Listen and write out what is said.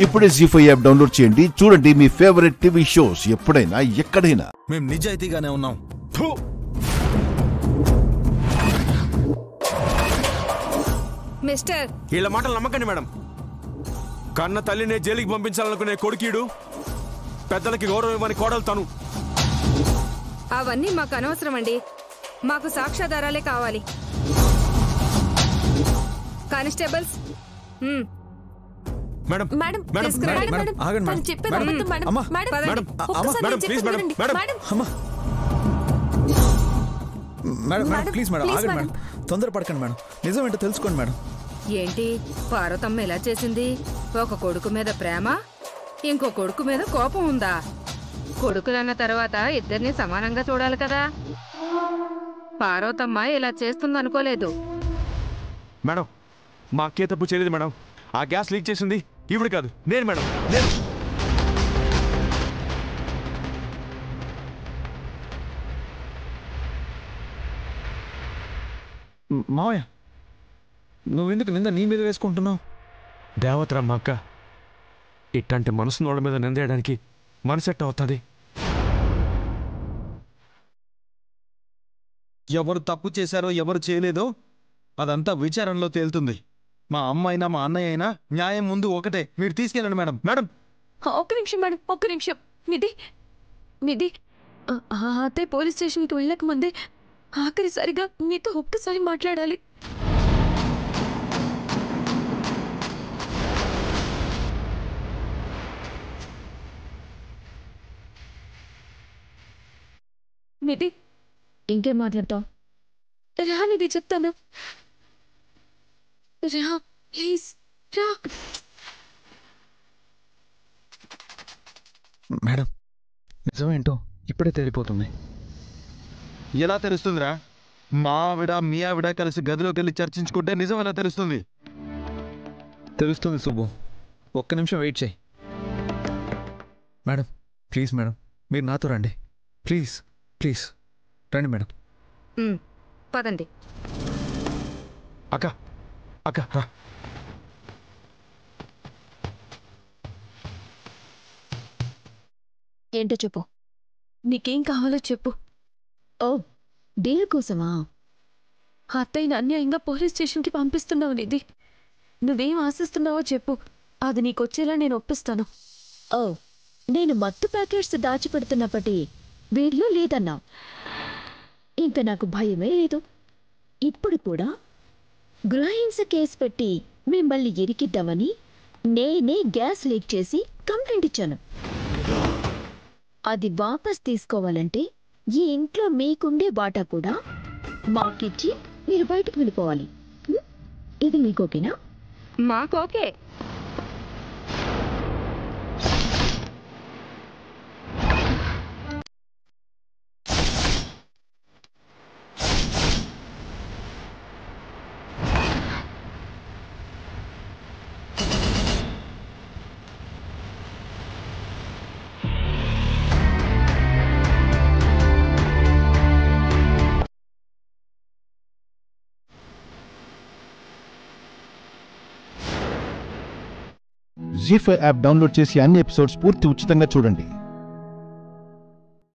ఇప్పుడే జీ5 app download చేయండి. చూడండి మీ ఫేవరెట్ టీవీ షోస్ ఎప్పుడైనా ఎక్కడైనా. మేము నిజాయితీగానే ఉన్నాం. మిస్టర్, వీళ్ళ మాటలు నమ్మకండి మేడం. కన్న తల్లినే జైలుకి పంపించాలనుకునే కొడుకీడు, పెద్దలకి గౌరవం ఇవ్వని కోడలు తను. అవన్నీ మాకు అనవసరం అండి. మాకు సాక్ష్యాధారాలే కావాలి. కానిస్టేబుల్స్, మేడం మేడం మేడం తీసుకురండి. మేడం ఆగండి మేడం. చెప్పేది మేడం, అబద్ధం మేడం. అమ్మా, మేడం, మేడం, ఒక్కసారి మేడం, చెప్పేది ప్లీజ్ మేడం, వినండి. మేడం. మేడం, అమ్మా, madam madam please madam, please ఆగండి మేడం. మేడం. తొందరపడకండి మేడం. నిజం ఏంటో తెలుసుకోండి మేడం. ఏంటి పార్వతమ్మ ఎలా చేసింది? ఒక కొడుకు మీద ప్రేమ, ఇంకో కొడుకు మీద కోపం ఉందా? కొడుకులన్న తర్వాత ఇద్దరిని సమానంగా చూడాలి కదా. పార్వతమ్మ ఇలా చేస్తుందనుకోలేదు. మేడం మా అక్కే తప్పు చేయలేదు మేడం. ఆ గ్యాస్ లీక్ చేసింది ఈవిడ కాదు, నేను మేడం, నేను. మావయ్య, నువ్వెందుకు నింద నీ మీద వేసుకుంటున్నావు? దేవతరా మా అక్క. ఇట్లాంటి మనసున్న వాళ్ళ మీద నిందేయడానికి మనసెట్ట అవుతుంది. ఎవరు తప్పు చేశారో ఎవరు చేయలేదో అదంతా విచారణలో తేలుతుంది. మా అమ్మ అయినా మా అన్నయ్య అయినా న్యాయం ముందు ఒకటే. మీరు తీసుకెళ్ళండి మేడం. మేడం ఒక్క నిమిషం మేడం, ఒక్క నిమిషం. నిధి అత్తయ్య పోలీస్ స్టేషన్కి వెళ్ళక ముందే ఆఖరిసారిగా మీతో ఒక్కసారి మాట్లాడాలి. నిధి, ఇంకేం మాట్లాడతావు? రా నిధి, చెప్తాను. రా ప్లీజ్, రా. మేడం, నిజమేంటో ఇప్పుడే తెలిపోతుంది. ఎలా తెలుస్తుందిరా? మా ఆవిడ మీ ఆవిడ కలిసి గదిలోకి వెళ్ళి చర్చించుకుంటే నిజం ఎలా తెలుస్తుంది? తెలుస్తుంది సుబ్బు, ఒక్క నిమిషం వెయిట్ చేయి. మేడం ప్లీజ్ మేడం, మీరు నాతో రండి. ప్లీజ్ ప్లీజ్ రండి మేడం. పదండి. అక్క అక్క రా. ఏంటో చెప్పు. నీకేం కావాలో చెప్పు. ఓ, డీల్ కోసమా? అత్తయ్యని అన్యాయంగా పోలీస్ స్టేషన్కి పంపిస్తున్నావు నిధి. నువ్వేం ఆశిస్తున్నావో చెప్పు, అది నీకొచ్చేలా నేను ఒప్పిస్తాను. ఓ, నేను మత్తు ప్యాకెట్స్ దాచిపెడుతున్నప్పటి వీళ్ళు లేదన్నావు. ఇంకా నాకు భయమే లేదు. ఇప్పుడు కూడా గృహహింస కేసు పెట్టి మిమ్మల్ని ఇరికిద్దామని నేనే గ్యాస్ లీక్ చేసి కంప్లైంట్ ఇచ్చాను. అది వాపస్ తీసుకోవాలంటే ఈ ఇంట్లో మీకుండే వాటా కూడా మాకిచ్చి మీరు బయటకు వెళ్ళిపోవాలి. ఇది మీకోకేనా? మాకోకే. జీ5 యాప్ డౌన్లోడ్ చేసి అన్ని ఎపిసోడ్స్ పూర్తి ఉచితంగా చూడండి.